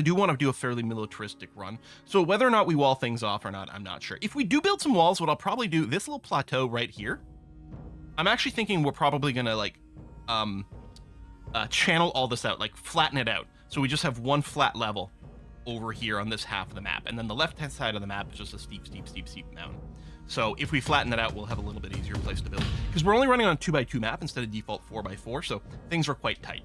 I do want to do a fairly militaristic run. So whether or not we wall things off or not, I'm not sure. If we do build some walls, what I'll probably do, this little plateau right here, I'm actually thinking we're probably going to like channel all this out, like flatten it out. So we just have one flat level over here on this half of the map. And then the left-hand side of the map is just a steep mountain. So if we flatten that out, we'll have a little bit easier place to build. Because we're only running on a 2x2 map instead of default 4x4, so things are quite tight.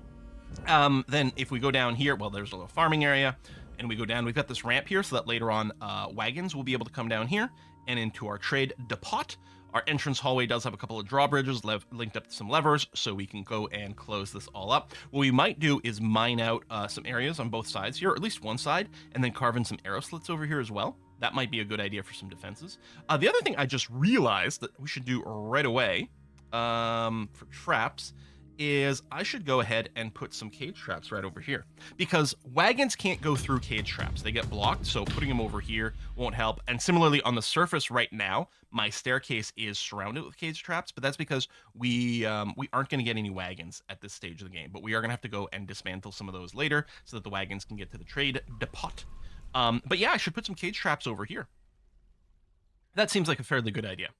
Then if we go down here, well, there's a little farming area, and we go down, we've got this ramp here so that later on wagons will be able to come down here and into our trade depot. Our entrance hallway does have a couple of drawbridges linked up to some levers, so we can go and close this all up. What we might do is mine out some areas on both sides here, or at least one side, and then carve in some arrow slits over here as well. That might be a good idea for some defenses. The other thing I just realized that we should do right away for traps is I should go ahead and put some cage traps right over here, because wagons can't go through cage traps. They get blocked, so putting them over here won't help. And similarly, on the surface right now, my staircase is surrounded with cage traps, but that's because we aren't going to get any wagons at this stage of the game, but we are going to have to go and dismantle some of those later so that the wagons can get to the trade depot. But yeah, I should put some cage traps over here. That seems like a fairly good idea.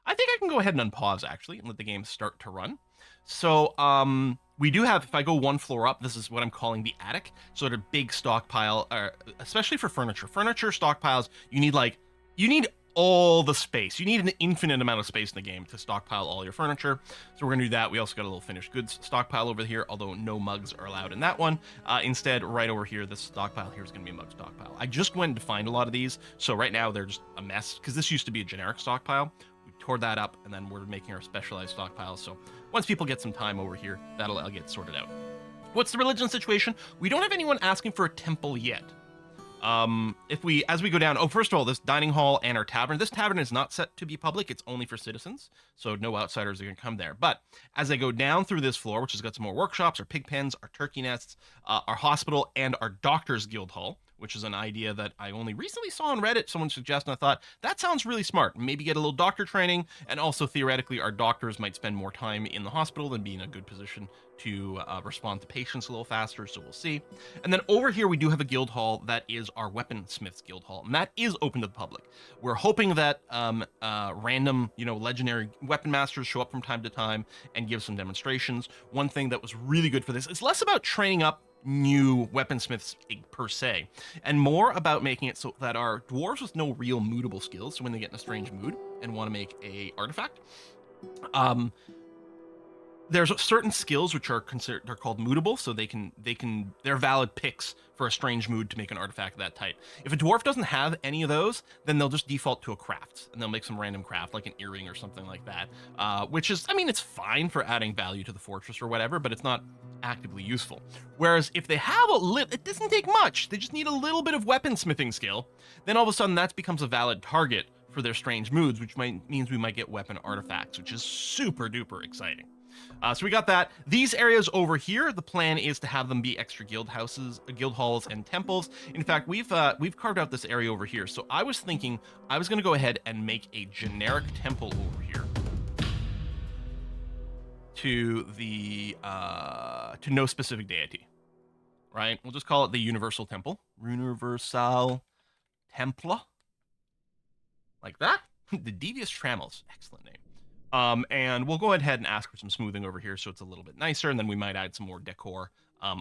I think I can go ahead and unpause, actually, and let the game start to run. So we do have, if I go one floor up, this is what I'm calling the attic. Sort of big stockpile, especially for furniture. Furniture stockpiles, you need all the space. You need an infinite amount of space in the game to stockpile all your furniture. So we're going to do that. We also got a little finished goods stockpile over here, although no mugs are allowed in that one. Instead, right over here, this stockpile here is going to be a mug stockpile. I just went to find a lot of these, so right now they're just a mess, because this used to be a generic stockpile. We tore that up, and then we're making our specialized stockpiles. So once people get some time over here, that'll get sorted out. What's the religion situation? We don't have anyone asking for a temple yet. As we go down, first of all, this dining hall and our tavern, this tavern is not set to be public. It's only for citizens, so no outsiders are going to come there. But as I go down through this floor, which has got some more workshops, our pig pens, our turkey nests, our hospital, and our doctor's guild hall, which is an idea that I only recently saw on Reddit. Someone suggested, and I thought, that sounds really smart. Maybe get a little doctor training, and also theoretically, our doctors might spend more time in the hospital and be in a good position to respond to patients a little faster, so we'll see. And then over here, we do have a guild hall that is our weaponsmith's guild hall, and that is open to the public. We're hoping that random, legendary weapon masters show up from time to time and give some demonstrations. One thing that was really good for this, it's less about training up new weaponsmiths per se, and more about making it so that our dwarves with no real moodable skills, so when they get in a strange mood and want to make a artifact, there's certain skills which are they're called moodable, so they're valid picks for a strange mood to make an artifact of that type. If a dwarf doesn't have any of those, then they'll just default to a craft, and they'll make some random craft, like an earring or something like that, which is, it's fine for adding value to the fortress or whatever, but it's not actively useful. Whereas if they have it doesn't take much, they just need a little bit of weaponsmithing skill, then all of a sudden that becomes a valid target for their strange moods, which means we might get weapon artifacts, which is super duper exciting. So we got that. These areas over here, the plan is to have them be extra guild halls, and temples. In fact, we've carved out this area over here. So I was thinking I was going to go ahead and make a generic temple over here to no specific deity, right? We'll just call it the Universal Temple, Universal Templa, like that. The Devious Trammels, excellent name. And we'll go ahead and ask for some smoothing over here so it's a little bit nicer, and then we might add some more decor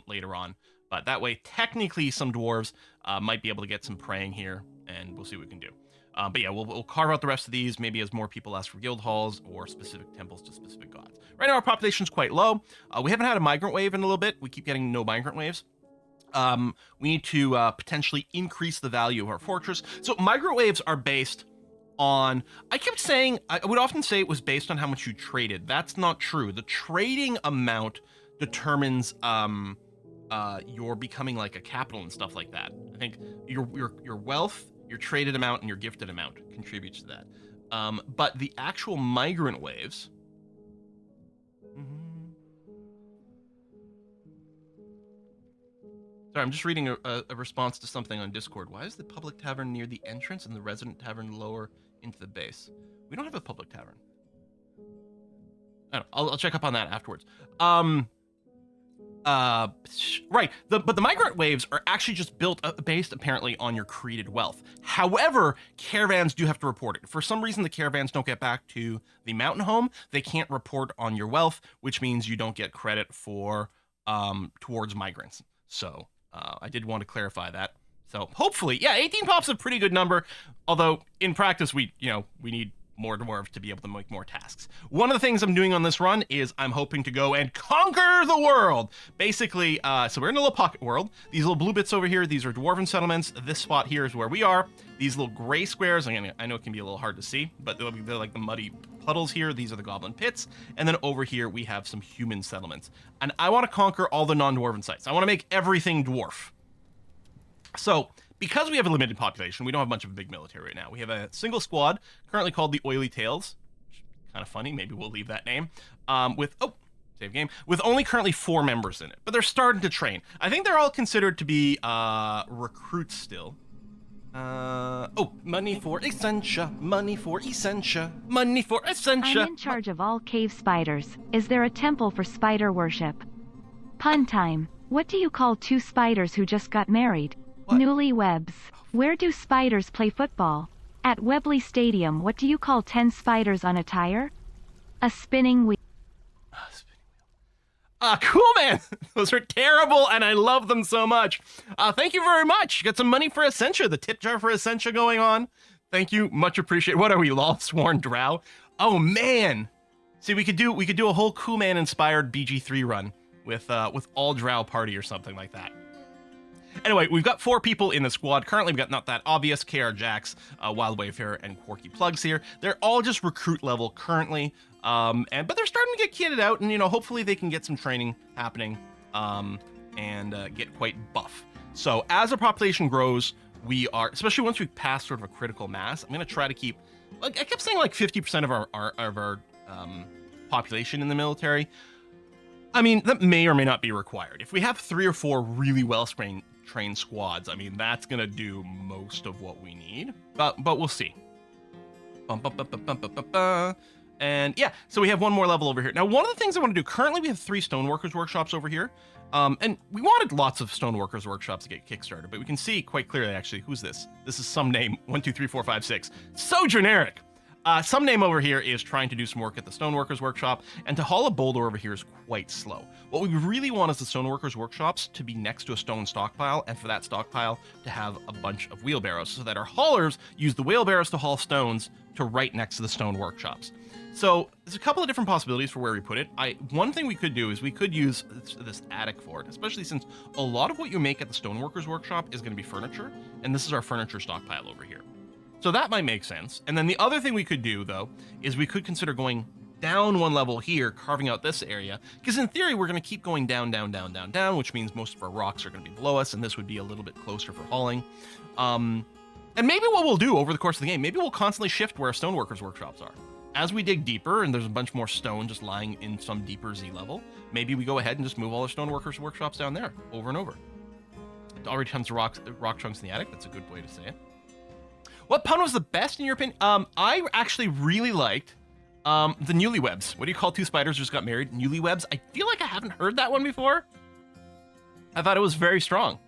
later on. But that way, technically, some dwarves might be able to get some praying here, and we'll see what we can do. But yeah, we'll carve out the rest of these, maybe as more people ask for guild halls or specific temples to specific gods. Right now, our population's quite low. We haven't had a migrant wave in a little bit. We keep getting no migrant waves. We need to potentially increase the value of our fortress. So migrant waves are based on, I would often say it was based on how much you traded. That's not true. The trading amount determines your becoming like a capital and stuff like that. I think your wealth, your traded amount, and your gifted amount contributes to that. But the actual migrant waves, sorry, I'm just reading a response to something on Discord. Why is the public tavern near the entrance and the resident tavern lower into the base? We don't have a public tavern. I don't know, I'll check up on that afterwards. Right. But the migrant waves are actually just built based apparently on your created wealth. However, caravans do have to report it. For some reason, the caravans don't get back to the mountain home. They can't report on your wealth, which means you don't get credit for towards migrants. So I did want to clarify that. So hopefully, yeah, 18 pops a pretty good number. Although in practice, we need more dwarves to be able to make more tasks. One of the things I'm doing on this run is I'm hoping to go and conquer the world. Basically, so we're in a little pocket world. These little blue bits over here, these are dwarven settlements. This spot here is where we are. These little gray squares, I know it can be a little hard to see, but they're like the muddy puddles here. These are the goblin pits. And then over here, we have some human settlements. And I want to conquer all the non-dwarven sites. I want to make everything dwarf. So, because we have a limited population, we don't have much of a big military right now. We have a single squad, currently called the Oily Tails. Kind of funny, maybe we'll leave that name. Save game. With only currently 4 members in it, but they're starting to train. I think they're all considered to be recruits still. Money for Essentia, money for Essentia, money for Essentia. I'm in charge of all cave spiders. Is there a temple for spider worship? Pun time. What do you call 2 spiders who just got married? What? Newlyweds. Where do spiders play football? At Webley Stadium. What do you call 10 spiders on a tire? A spinning wheel. Cool, man. Those are terrible, and I love them so much. Thank you very much. Got some money for Essentia. The tip jar for Essentia going on. Thank you. Much appreciated. What are we, Lol Sworn Drow? Oh, man. See, we could do a whole Cool Man inspired BG3 run with all Drow party or something like that. Anyway, we've got 4 people in the squad. Currently, we've got Not That Obvious, KR Jax, Wild Wayfarer, and Quirky Plugs here. They're all just recruit level currently, but they're starting to get kitted out, and hopefully they can get some training happening and get quite buff. So as our population grows, we are, especially once we pass sort of a critical mass, I'm going to try to keep, like I kept saying, like 50% of our population in the military. I mean, that may or may not be required. If we have 3 or 4 really well-trained squads, I mean, that's gonna do most of what we need, but we'll see. And yeah, so we have 1 more level over here. Now, one of the things I want to do, currently we have 3 stoneworkers workshops over here, and we wanted lots of stoneworkers workshops to get kickstarted, but we can see quite clearly, actually, who's this? This is some name, 1, 2, 3, 4, 5, 6. So generic. Some name over here is trying to do some work at the Stoneworkers Workshop, and to haul a boulder over here is quite slow. What we really want is the Stoneworkers Workshops to be next to a stone stockpile, and for that stockpile to have a bunch of wheelbarrows, so that our haulers use the wheelbarrows to haul stones to right next to the stone workshops. So there's a couple of different possibilities for where we put it. One thing we could do is we could use this attic for it, especially since a lot of what you make at the Stoneworkers Workshop is going to be furniture, and this is our furniture stockpile over here. So that might make sense. And then the other thing we could do, though, is we could consider going down 1 level here, carving out this area, because in theory, we're going to keep going down, down, down, down, down, which means most of our rocks are going to be below us, and this would be a little bit closer for hauling. And maybe what we'll do over the course of the game, maybe we'll constantly shift where our stoneworkers workshops are. As we dig deeper, and there's a bunch more stone just lying in some deeper Z level, maybe we go ahead and just move all our stoneworkers workshops down there, over and over. It already tons of rock chunks in the attic. That's a good way to say it. What pun was the best in your opinion? I actually really liked the newlyweds. What do you call 2 spiders who just got married? Newlyweds? I feel like I haven't heard that one before. I thought it was very strong.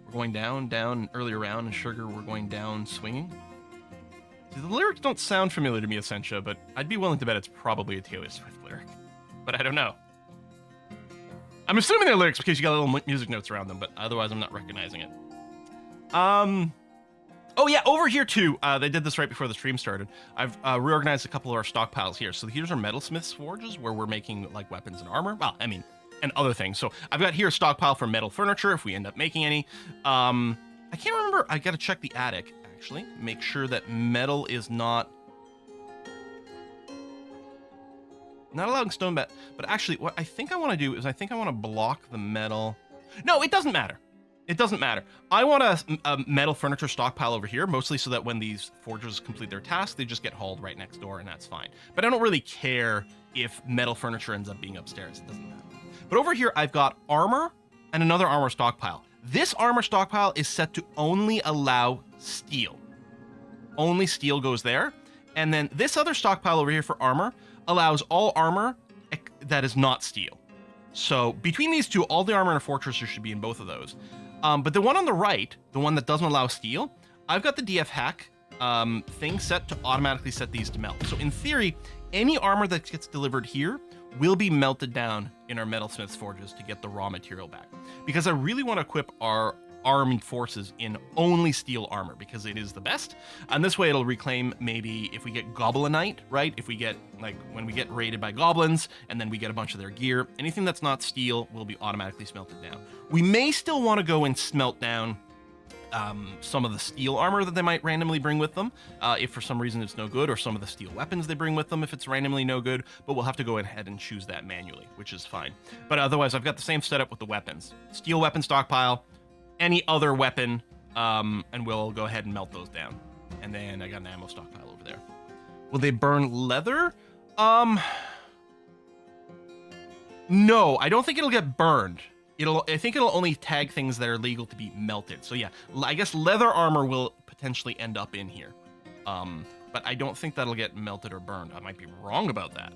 We're going down, down, earlier round, and sugar, we're going down, swinging. See, the lyrics don't sound familiar to me, Essentia, but I'd be willing to bet it's probably a Taylor Swift lyric. But I don't know. I'm assuming they're lyrics because you got little music notes around them, but otherwise I'm not recognizing it. Oh yeah, over here too, they did this right before the stream started. I've reorganized a couple of our stockpiles here. So here's our metalsmith's forges where we're making like weapons and armor. Well, I mean, and other things. So I've got here a stockpile for metal furniture if we end up making any. I can't remember, I gotta check the attic actually, make sure that metal is not allowing stone but actually what I think I want to do is I think I want to block the metal. No, it doesn't matter. It doesn't matter. I want a metal furniture stockpile over here, mostly so that when these forgers complete their task, they just get hauled right next door, and that's fine. But I don't really care if metal furniture ends up being upstairs. It doesn't matter. But over here, I've got armor and another armor stockpile. This armor stockpile is set to only allow steel. Only steel goes there. And then this other stockpile over here for armor allows all armor that is not steel. So between these two, all the armor in a fortress should be in both of those. But the one on the right, the one that doesn't allow steel, I've got the DF hack thing set to automatically set these to melt. So in theory, any armor that gets delivered here will be melted down in our metalsmith's forges to get the raw material back. Because I really want to equip our armed forces in only steel armor because it is the best. And this way it'll reclaim maybe if we get Goblinite, right? If we get, like, when we get raided by goblins and then we get a bunch of their gear, anything that's not steel will be automatically smelted down. We may still want to go and smelt down some of the steel armor that they might randomly bring with them, if for some reason it's no good, or some of the steel weapons they bring with them if it's randomly no good, but we'll have to go ahead and choose that manually, which is fine. But otherwise, I've got the same setup with the weapons. Steel weapon stockpile, any other weapon, and we'll go ahead and melt those down. And then I got an ammo stockpile over there. Will they burn leather? No, I don't think it'll get burned. I think it'll only tag things that are legal to be melted. So yeah, I guess leather armor will potentially end up in here. But I don't think that'll get melted or burned. I might be wrong about that.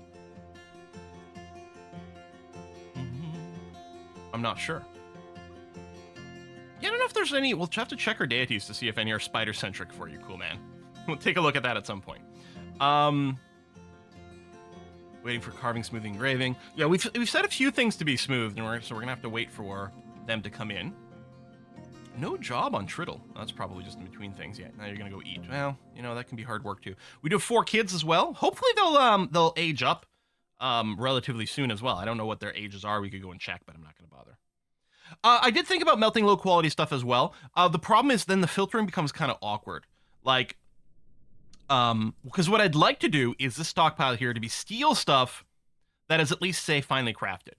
I'm not sure. Yeah, I don't know if there's any. We'll have to check our deities to see if any are spider-centric for you, cool man. We'll take a look at that at some point. Waiting for carving, smoothing, engraving. Yeah, we've set a few things to be smoothed, and so we're gonna have to wait for them to come in. No job on Triddle. That's probably just in between things. Yeah, now you're gonna go eat. Well, you know, that can be hard work too. We do have 4 kids as well. Hopefully they'll age up relatively soon as well. I don't know what their ages are. We could go and check, but I'm not gonna bother. I did think about melting low quality stuff as well. The problem is then the filtering becomes kind of awkward. Like, because what I'd like to do is this stockpile here to be steel stuff that is at least, say, finely crafted.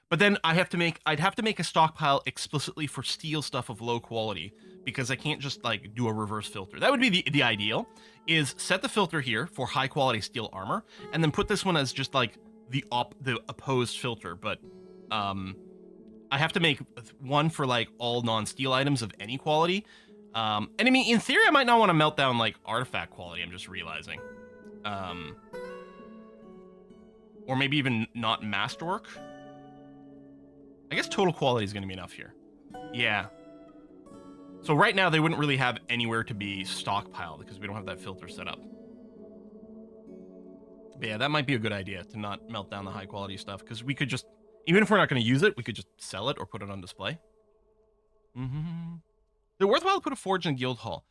But then I'd have to make a stockpile explicitly for steel stuff of low quality because I can't just like do a reverse filter. That would be the ideal, is set the filter here for high quality steel armor and then put this one as just like the opposed filter. But I have to make one for like all non-steel items of any quality. And I mean, in theory, I might not want to melt down like artifact quality. I'm just realizing, or maybe even not masterwork. I guess total quality is going to be enough here. Yeah. So right now they wouldn't really have anywhere to be stockpiled because we don't have that filter set up. But yeah, that might be a good idea to not melt down the high quality stuff because we could just, even if we're not going to use it, we could just sell it or put it on display. Mm-hmm. Is it worthwhile to put a forge in a guild hall?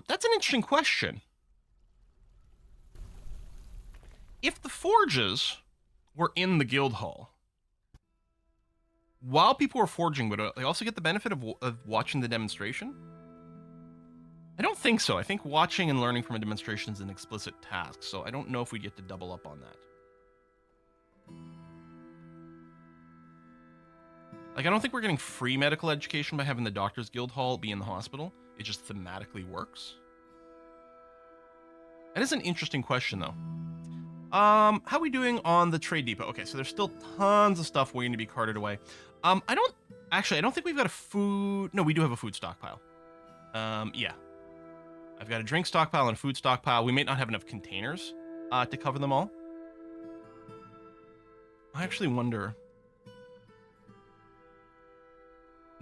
That's an interesting question. If the forges were in the guild hall, while people were forging, would they also get the benefit of watching the demonstration? I don't think so. I think watching and learning from a demonstration is an explicit task, so I don't know if we get to double up on that. Like, I don't think we're getting free medical education by having the Doctors Guild Hall be in the hospital. It just thematically works. That is an interesting question, though. How are we doing on the trade depot? Okay, so there's still tons of stuff waiting to be carted away. I don't think we've got a food... No, we do have a food stockpile. Yeah. I've got a drink stockpile and a food stockpile. We may not have enough containers to cover them all. I actually wonder...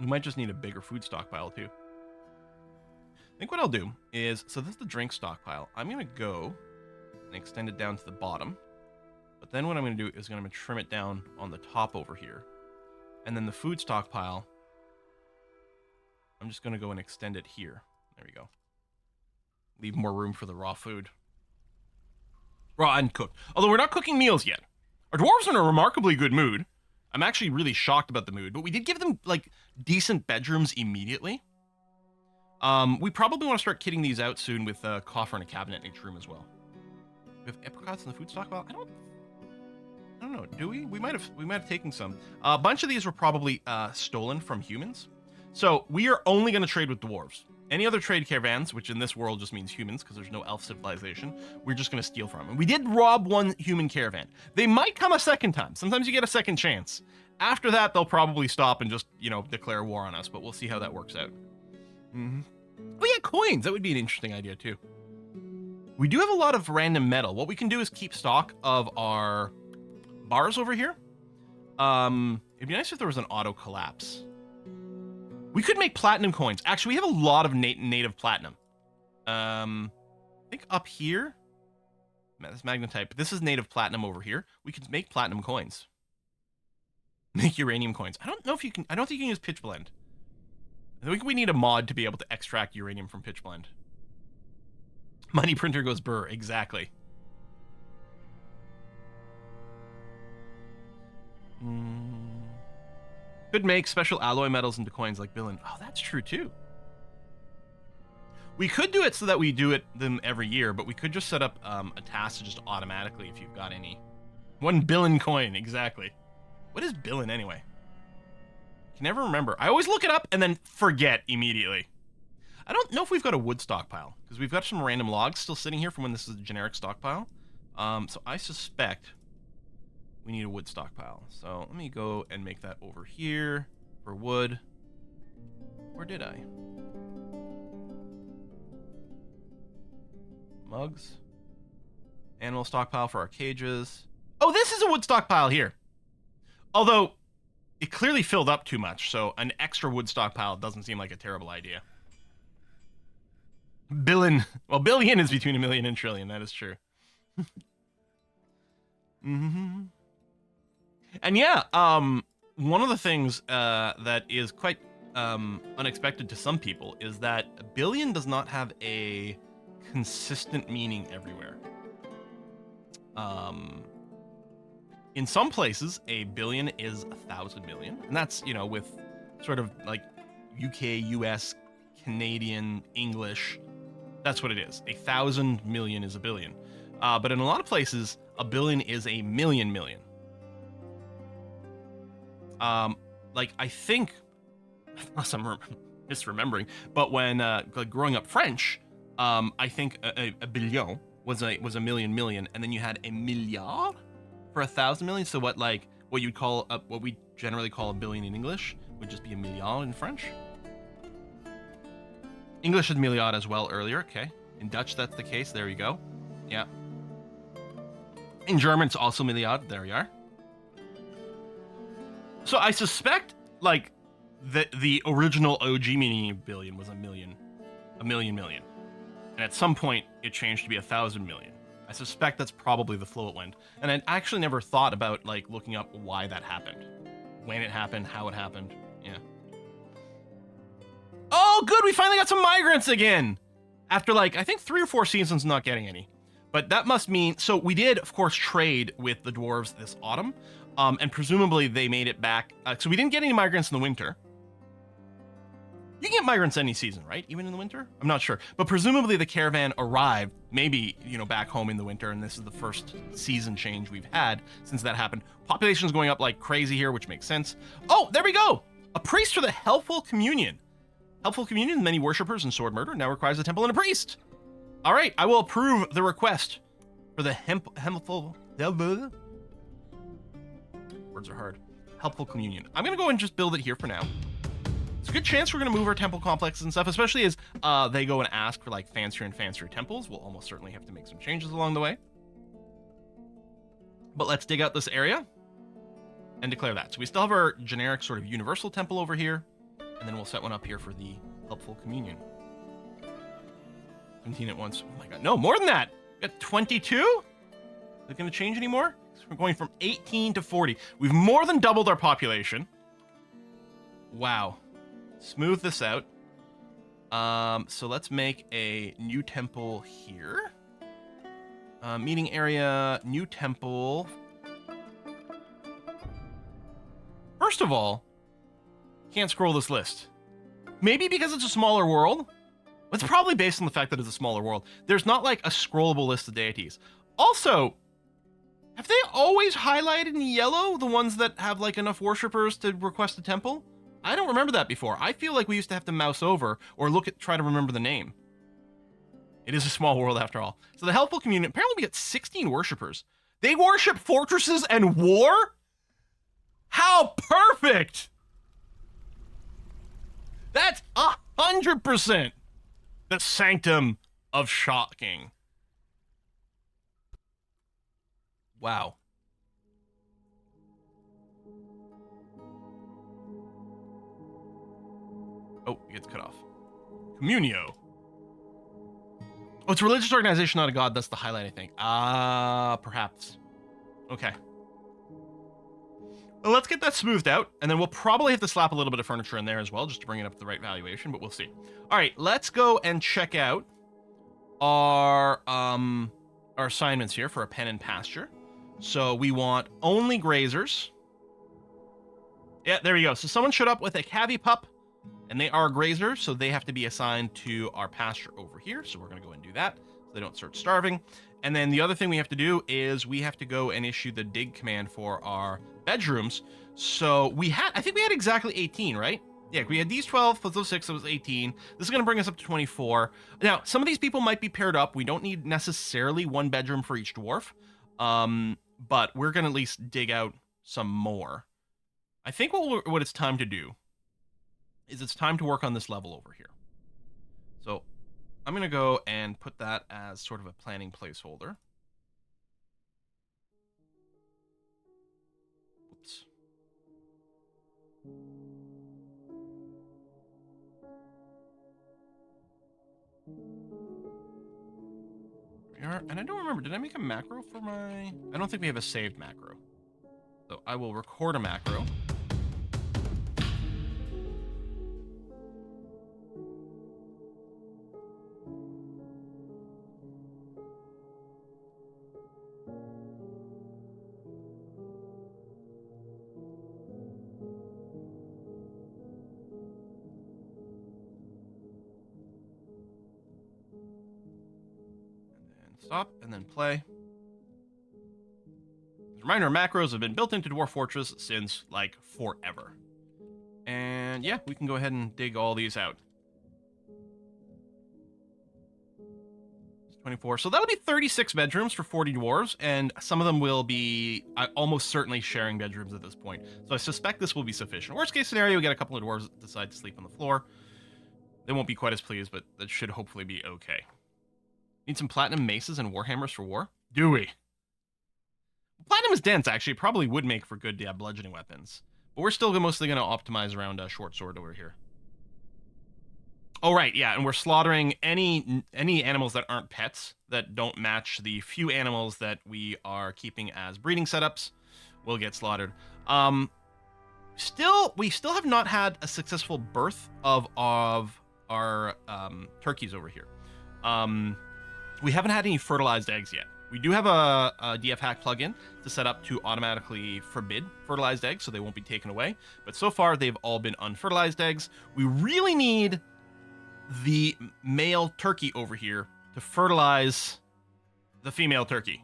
We might just need a bigger food stockpile, too. I think what I'll do is... So this is the drink stockpile. I'm going to go and extend it down to the bottom. But then what I'm going to do is I'm going to trim it down on the top over here. And then the food stockpile, I'm just going to go and extend it here. There we go. Leave more room for the raw food. Raw and cooked. Although we're not cooking meals yet. Our dwarves are in a remarkably good mood. I'm actually really shocked about the mood, but we did give them, like, decent bedrooms immediately. We probably want to start kitting these out soon with a coffer and a cabinet in each room as well. We have apricots in the food stockpile? I don't know. Do we? We might have taken some. A bunch of these were probably stolen from humans. So we are only going to trade with dwarves. Any other trade caravans, which in this world just means humans because there's no elf civilization, we're just going to steal from them. And we did rob one human caravan. They might come a second time. Sometimes you get a second chance. After that, they'll probably stop and just, you know, declare war on us, but we'll see how that works out. Mm-hmm. Oh yeah, coins. That would be an interesting idea too. We do have a lot of random metal. What we can do is keep stock of our bars over here. It'd be nice if there was an auto collapse. We could make platinum coins. Actually, we have a lot of native platinum. I think up here, that's magnetite, but this is native platinum over here. We could make platinum coins. Make uranium coins. I don't know if you can. I don't think you can use pitch blend. I think we need a mod to be able to extract uranium from pitch blend. Money printer goes burr. Exactly. Could make special alloy metals into coins like billion. Oh, that's true too. We could do it so that we do them every year, but we could just set up a task to just automatically if you've got any. 1 billion coin, exactly. What is billion anyway? I can never remember. I always look it up and then forget immediately. I don't know if we've got a wood stockpile, because we've got some random logs still sitting here from when this is a generic stockpile. So I suspect we need a wood stockpile. So let me go and make that over here for wood. Where did I? Mugs. Animal stockpile for our cages. Oh, this is a wood stockpile here. Although, it clearly filled up too much, so an extra wood stockpile doesn't seem like a terrible idea. Billion. Well, billion is between a million and trillion, that is true. Mm-hmm. And yeah, one of the things that is quite unexpected to some people is that a billion does not have a consistent meaning everywhere. In some places, a billion is 1,000 million, and that's, you know, with sort of like UK, US, Canadian, English. That's what it is. 1,000 million is a billion. But in a lot of places, a billion is a million million. Like, I think, unless I'm misremembering, but when like growing up French, I think a billion was a million million, and then you had a milliard for 1,000 million. So what you'd call what we generally call a billion in English would just be a milliard in French. English is milliard as well earlier. Okay, in Dutch that's the case. There you go. Yeah. In German it's also milliard. There we are. So I suspect like the original OG meaning of billion was a million million. And at some point, it changed to be 1,000 million. I suspect that's probably the flow it went. And I actually never thought about like looking up why that happened, when it happened, how it happened. Yeah. Oh, good! We finally got some migrants again. After like I think 3 or 4 seasons not getting any. But that must mean so we did of course trade with the dwarves this autumn, and presumably they made it back. So we didn't get any migrants in the winter. You can get migrants any season, right? Even in the winter? I'm not sure. But presumably the caravan arrived, maybe, you know, back home in the winter, and this is the first season change we've had since that happened. Population's going up like crazy here, which makes sense. Oh, there we go! A priest for the Helpful Communion. Helpful Communion, many worshippers in sword murder, now requires a temple and a priest. All right, I will approve the request for the Helpful... Words are hard. Helpful Communion. I'm going to go and just build it here for now. It's a good chance we're going to move our temple complexes and stuff, especially as they go and ask for like fancier and fancier temples. We'll almost certainly have to make some changes along the way. But let's dig out this area and declare that. So we still have our generic sort of universal temple over here, and then we'll set one up here for the Helpful Communion. 17 at once. Oh my god, no, more than that! We got 22? Is it going to change anymore? So we're going from 18 to 40. We've more than doubled our population. Wow. Smooth this out. So let's make a new temple here. Meeting area, new temple. First of all, can't scroll this list. Maybe because it's a smaller world. It's probably based on the fact that it's a smaller world. There's not like a scrollable list of deities. Also, have they always highlighted in yellow the ones that have like enough worshippers to request a temple? I don't remember that before. I feel like we used to have to mouse over or try to remember the name. It is a small world after all. So the Helpful Communion, apparently we get 16 worshippers. They worship fortresses and war? How perfect! That's 100% the sanctum of shocking. Wow. Oh, it gets cut off. Communio. Oh, it's a religious organization, not a god. That's the highlight, I think. Perhaps. Okay. Well, let's get that smoothed out, and then we'll probably have to slap a little bit of furniture in there as well, just to bring it up to the right valuation, but we'll see. All right, let's go and check out our assignments here for a pen and pasture. So we want only grazers. Yeah, there you go. So someone showed up with a Cavy pup, and they are a grazer, so they have to be assigned to our pasture over here. So we're going to go and do that so they don't start starving. And then the other thing we have to do is we have to go and issue the dig command for our bedrooms. So I think we had exactly 18, right? Yeah, we had these 12 plus those 6, so it was 18. This is going to bring us up to 24. Now, some of these people might be paired up. We don't need necessarily one bedroom for each dwarf, but we're going to at least dig out some more. I think what it's time to do is it's time to work on this level over here. So I'm going to go and put that as sort of a planning placeholder. Oops. And I don't remember, did I make a macro for my... I don't think we have a saved macro. So I will record a macro. Stop, and then play. As a reminder, macros have been built into Dwarf Fortress since, like, forever. And, yeah, we can go ahead and dig all these out. 24. So that'll be 36 bedrooms for 40 dwarves, and some of them will be almost certainly sharing bedrooms at this point. So I suspect this will be sufficient. Worst case scenario, we get a couple of dwarves that decide to sleep on the floor. They won't be quite as pleased, but that should hopefully be okay. Need some platinum maces and warhammers for war? Do we? Platinum is dense, actually. It probably would make for good bludgeoning weapons. But we're still mostly going to optimize around a short sword over here. Oh, right, yeah, and we're slaughtering any animals that aren't pets, that don't match the few animals that we are keeping as breeding setups, will get slaughtered. We still have not had a successful birth of our turkeys over here. We haven't had any fertilized eggs yet. We do have a DF hack plugin to set up to automatically forbid fertilized eggs, so they won't be taken away. But so far, they've all been unfertilized eggs. We really need the male turkey over here to fertilize the female turkey.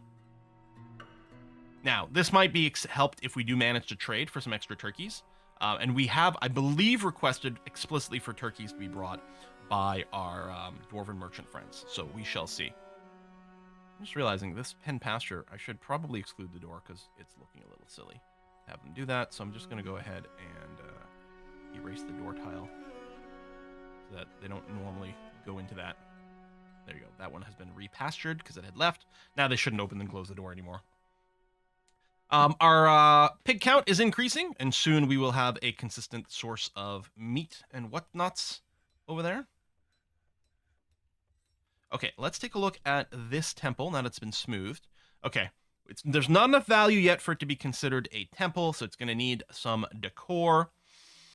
Now, this might be helped if we do manage to trade for some extra turkeys. And we have, I believe, requested explicitly for turkeys to be brought by our dwarven merchant friends. So we shall see. I'm just realizing this pen pasture, I should probably exclude the door because it's looking a little silly. Have them do that, so I'm just going to go ahead and erase the door tile so that they don't normally go into that. There you go. That one has been repastured because it had left. Now they shouldn't open and close the door anymore. Our pig count is increasing, and soon we will have a consistent source of meat and whatnots over there. Okay, let's take a look at this temple now that it's been smoothed. Okay, there's not enough value yet for it to be considered a temple, so it's going to need some decor.